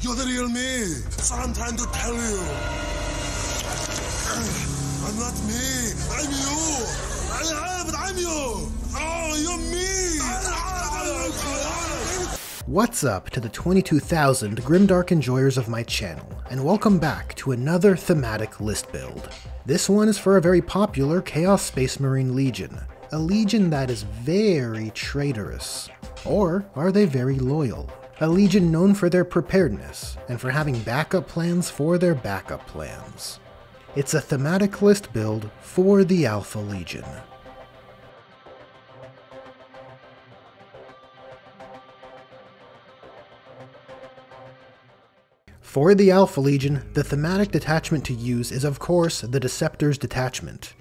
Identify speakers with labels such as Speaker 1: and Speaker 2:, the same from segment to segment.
Speaker 1: You're the real me. So I'm trying to tell you. I'm not me. I'm you. I'm you. Oh, you're me.
Speaker 2: What's up to the 22,000 grimdark enjoyers of my channel, and welcome back to another thematic list build. This one is for a very popular Chaos Space Marine Legion, a legion that is very traitorous. Or are they very loyal? A legion known for their preparedness, and for having backup plans for their backup plans. It's a thematic list build for the Alpha Legion. For the Alpha Legion, the thematic detachment to use is of course the Deceptor's Detachment.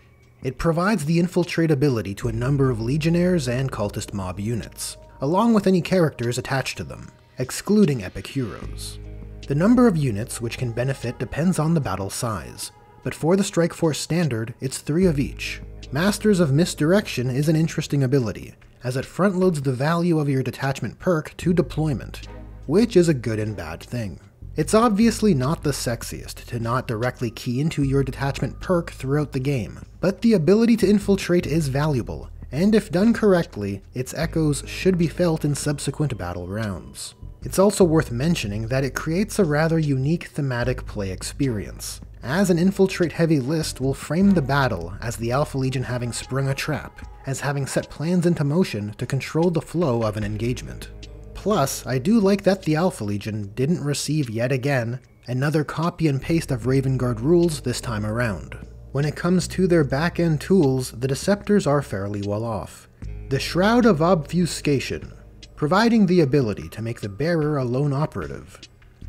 Speaker 2: It provides the infiltrate ability to a number of legionnaires and cultist mob units, along with any characters attached to them, excluding epic heroes. The number of units which can benefit depends on the battle size, but for the Strike Force standard, it's 3 of each. Masters of Misdirection is an interesting ability, as it front-loads the value of your detachment perk to deployment, which is a good and bad thing. It's obviously not the sexiest to not directly key into your detachment perk throughout the game, but the ability to infiltrate is valuable, and if done correctly, its echoes should be felt in subsequent battle rounds. It's also worth mentioning that it creates a rather unique thematic play experience, as an infiltrate-heavy list will frame the battle as the Alpha Legion having sprung a trap, as having set plans into motion to control the flow of an engagement. Plus, I do like that the Alpha Legion didn't receive yet again another copy and paste of Raven Guard rules this time around. When it comes to their back-end tools, the Deceptors are fairly well off. The Shroud of Obfuscation, providing the ability to make the bearer a lone operative.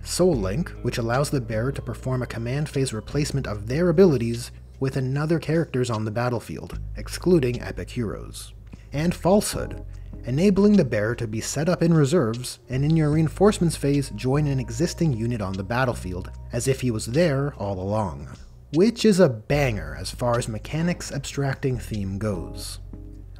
Speaker 2: Soul Link, which allows the bearer to perform a command phase replacement of their abilities with another characters on the battlefield, excluding epic heroes. And Falsehood, enabling the bearer to be set up in reserves, and in your reinforcements phase join an existing unit on the battlefield, as if he was there all along. Which is a banger as far as mechanics abstracting theme goes.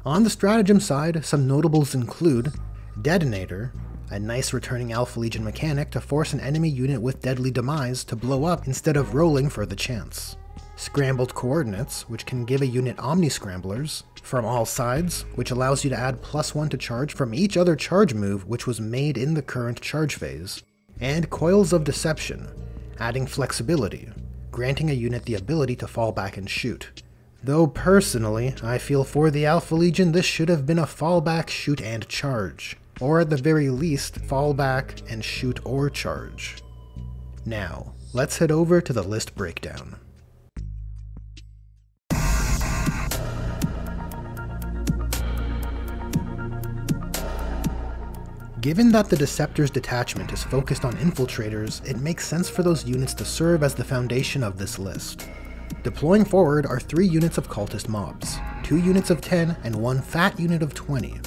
Speaker 2: On the stratagem side, some notables include Detonator, a nice returning Alpha Legion mechanic to force an enemy unit with deadly demise to blow up instead of rolling for the chance. Scrambled Coordinates, which can give a unit Omni-Scramblers, from all sides, which allows you to add +1 to charge from each other charge move which was made in the current charge phase. And Coils of Deception, adding flexibility, granting a unit the ability to fall back and shoot. Though personally, I feel for the Alpha Legion this should have been a fallback, shoot, and charge. Or at the very least, fall back and shoot or charge. Now, let's head over to the list breakdown. Given that the Deceptor's Detachment is focused on infiltrators, it makes sense for those units to serve as the foundation of this list. Deploying forward are 3 units of cultist mobs, 2 units of 10, and 1 fat unit of 20.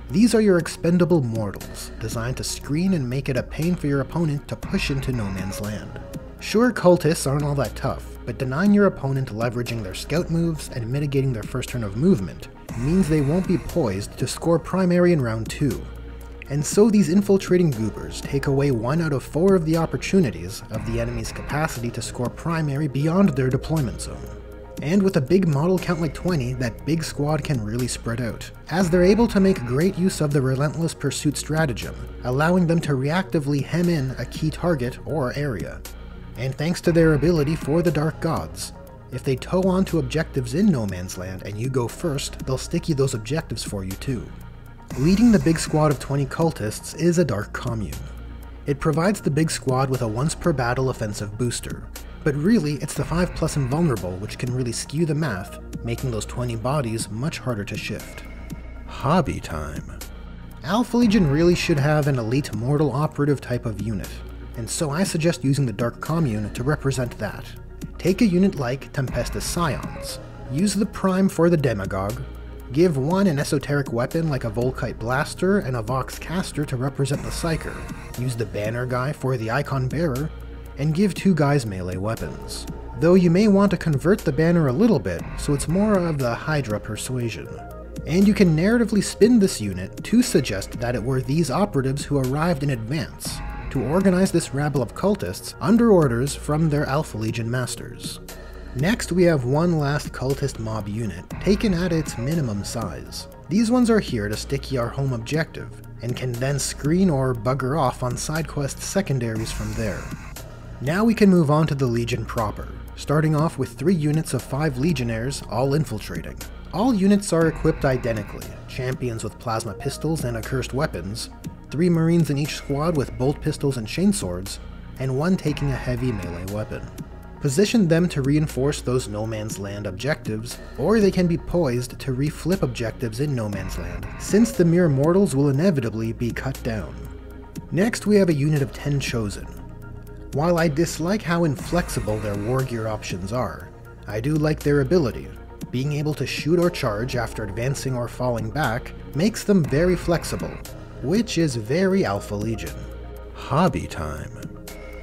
Speaker 2: These are your expendable mortals, designed to screen and make it a pain for your opponent to push into no man's land. Sure, cultists aren't all that tough, but denying your opponent leveraging their scout moves and mitigating their first turn of movement means they won't be poised to score primary in round 2. And so these infiltrating goobers take away 1 out of 4 of the opportunities of the enemy's capacity to score primary beyond their deployment zone. And with a big model count like 20, that big squad can really spread out, as they're able to make great use of the Relentless Pursuit stratagem, allowing them to reactively hem in a key target or area. And thanks to their ability for the Dark Gods, if they tow onto objectives in no man's land and you go first, they'll sticky those objectives for you too. Leading the big squad of 20 cultists is a Dark Commune. It provides the big squad with a once per battle offensive booster, but really it's the 5+ invulnerable which can really skew the math, making those 20 bodies much harder to shift. Hobby time. Alpha Legion really should have an elite mortal operative type of unit, and so I suggest using the Dark Commune to represent that. Take a unit like Tempestus Scions, use the Prime for the Demagogue, give 1 an esoteric weapon like a Volkite Blaster and a Vox Caster to represent the Psyker, use the Banner guy for the Icon Bearer, and give 2 guys melee weapons. Though you may want to convert the banner a little bit, so it's more of the Hydra persuasion. And you can narratively spin this unit to suggest that it were these operatives who arrived in advance, to organize this rabble of cultists under orders from their Alpha Legion masters. Next, we have one last cultist mob unit, taken at its minimum size. These ones are here to sticky our home objective, and can then screen or bugger off on side quest secondaries from there. Now we can move on to the Legion proper, starting off with 3 units of 5 Legionnaires, all infiltrating. All units are equipped identically, champions with plasma pistols and accursed weapons, 3 Marines in each squad with bolt pistols and chainswords, and 1 taking a heavy melee weapon. Position them to reinforce those No Man's Land objectives, or they can be poised to reflip objectives in No Man's Land, since the mere mortals will inevitably be cut down. Next, we have a unit of 10 Chosen. While I dislike how inflexible their war gear options are, I do like their ability. Being able to shoot or charge after advancing or falling back makes them very flexible, which is very Alpha Legion. Hobby time.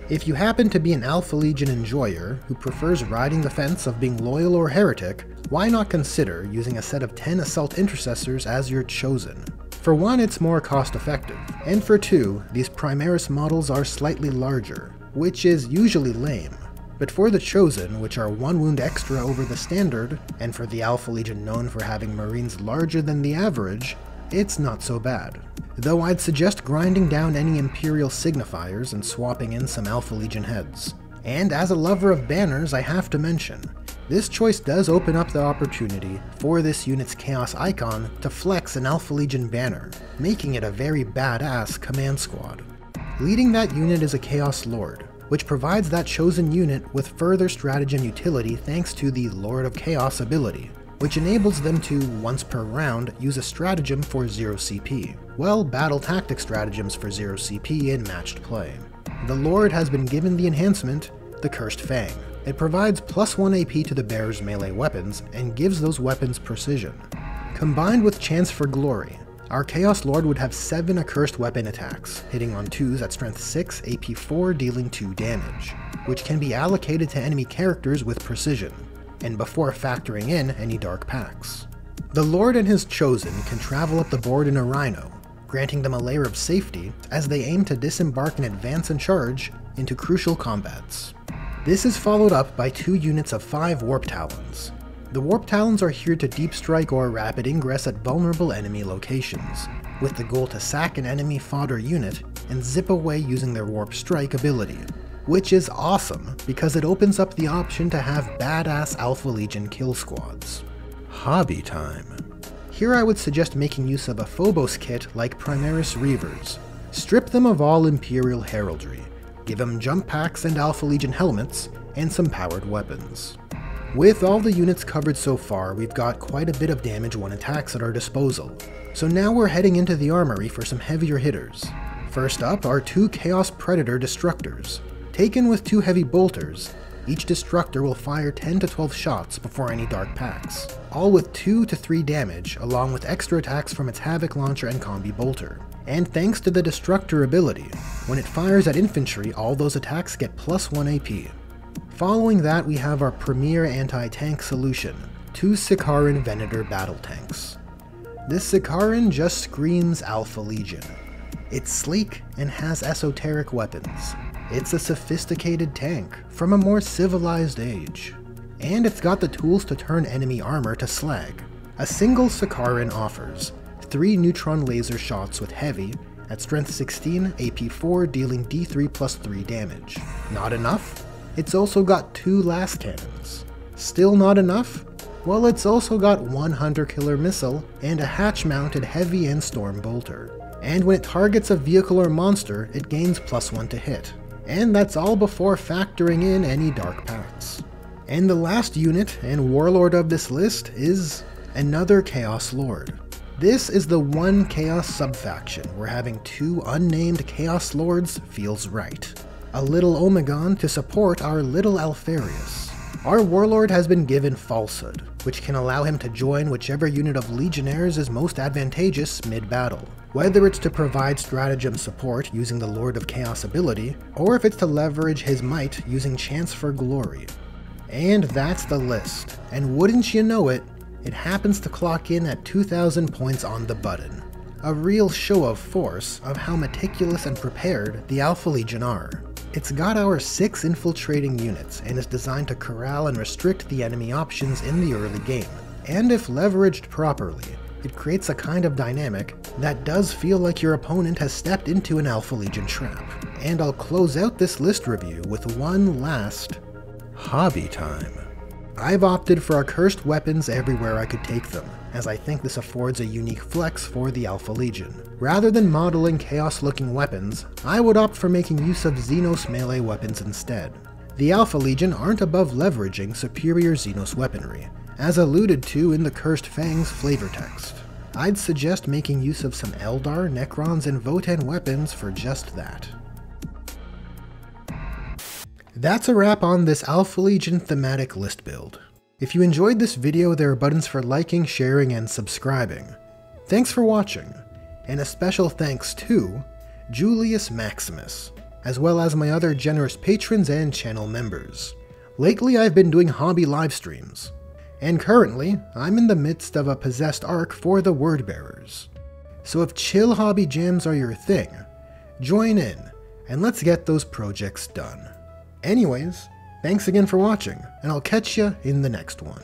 Speaker 2: If you happen to be an Alpha Legion enjoyer who prefers riding the fence of being loyal or heretic, why not consider using a set of 10 Assault Intercessors as your Chosen? For 1, it's more cost effective, and for 2, these Primaris models are slightly larger, which is usually lame. But for the Chosen, which are 1 wound extra over the standard, and for the Alpha Legion known for having Marines larger than the average, it's not so bad. Though I'd suggest grinding down any Imperial signifiers and swapping in some Alpha Legion heads. And as a lover of banners, I have to mention, this choice does open up the opportunity for this unit's Chaos icon to flex an Alpha Legion banner, making it a very badass command squad. Leading that unit is a Chaos Lord, which provides that chosen unit with further stratagem utility thanks to the Lord of Chaos ability, which enables them to, once per round, use a stratagem for 0 CP, while battle tactic stratagems for 0 CP in matched play. The Lord has been given the enhancement, the Cursed Fang. It provides +1 AP to the bearer's melee weapons and gives those weapons precision. Combined with Chance for Glory, our Chaos Lord would have 7 accursed weapon attacks, hitting on 2s at strength 6, AP 4, dealing 2 damage, which can be allocated to enemy characters with precision, and before factoring in any dark packs. The Lord and his Chosen can travel up the board in a Rhino, granting them a layer of safety as they aim to disembark and advance and charge into crucial combats. This is followed up by 2 units of 5 Warp Talons. The Warp Talons are here to deep strike or rapid ingress at vulnerable enemy locations, with the goal to sack an enemy fodder unit and zip away using their Warp Strike ability, which is awesome because it opens up the option to have badass Alpha Legion kill squads. Hobby time. Here I would suggest making use of a Phobos kit like Primaris Reavers. Strip them of all Imperial heraldry, give them jump packs and Alpha Legion helmets, and some powered weapons. With all the units covered so far, we've got quite a bit of damage 1 attacks at our disposal, so now we're heading into the armory for some heavier hitters. First up are 2 Chaos Predator Destructors. Taken with 2 heavy bolters, each destructor will fire 10 to 12 shots before any dark packs, all with 2 to 3 damage along with extra attacks from its Havoc Launcher and Combi Bolter. And thanks to the Destructor ability, when it fires at infantry, all those attacks get +1 AP. Following that, we have our premier anti-tank solution, 2 Sicaran Venator battle tanks. This Sicaran just screams Alpha Legion. It's sleek and has esoteric weapons. It's a sophisticated tank from a more civilized age. And it's got the tools to turn enemy armor to slag. A single Sicaran offers 3 neutron laser shots with heavy, at strength 16, AP 4, dealing D3 +3 damage. Not enough? It's also got 2 las cannons. Still not enough? Well, it's also got 1 hunter killer missile and a hatch-mounted heavy and storm bolter. And when it targets a vehicle or monster, it gains +1 to hit. And that's all before factoring in any dark packs. And the last unit and warlord of this list is another Chaos Lord. This is the one Chaos subfaction where having 2 unnamed Chaos Lords feels right. A little Omegon to support our little ALPHARIUS. Our warlord has been given Falsehood, which can allow him to join whichever unit of legionnaires is most advantageous mid-battle. Whether it's to provide stratagem support using the Lord of Chaos ability, or if it's to leverage his might using Chance for Glory. And that's the list, and wouldn't you know it, it happens to clock in at 2,000 points on the button. a real show of force of how meticulous and prepared the Alpha Legion are. It's got our 6 infiltrating units and is designed to corral and restrict the enemy options in the early game. And if leveraged properly, it creates a kind of dynamic that does feel like your opponent has stepped into an Alpha Legion trap. And I'll close out this list review with one last hobby time. I've opted for accursed weapons everywhere I could take them, as I think this affords a unique flex for the Alpha Legion. Rather than modeling chaos-looking weapons, I would opt for making use of Xenos melee weapons instead. The Alpha Legion aren't above leveraging superior Xenos weaponry, as alluded to in the Cursed Fangs flavor text. I'd suggest making use of some Eldar, Necrons, and Votan weapons for just that. That's a wrap on this Alpha Legion thematic list build. If you enjoyed this video, there are buttons for liking, sharing, and subscribing. Thanks for watching, and a special thanks to Julius Maximus, as well as my other generous patrons and channel members. Lately I've been doing hobby live streams, and currently I'm in the midst of a possessed arc for the Wordbearers. So if chill hobby jams are your thing, join in, and let's get those projects done. Anyways, thanks again for watching, and I'll catch ya in the next one.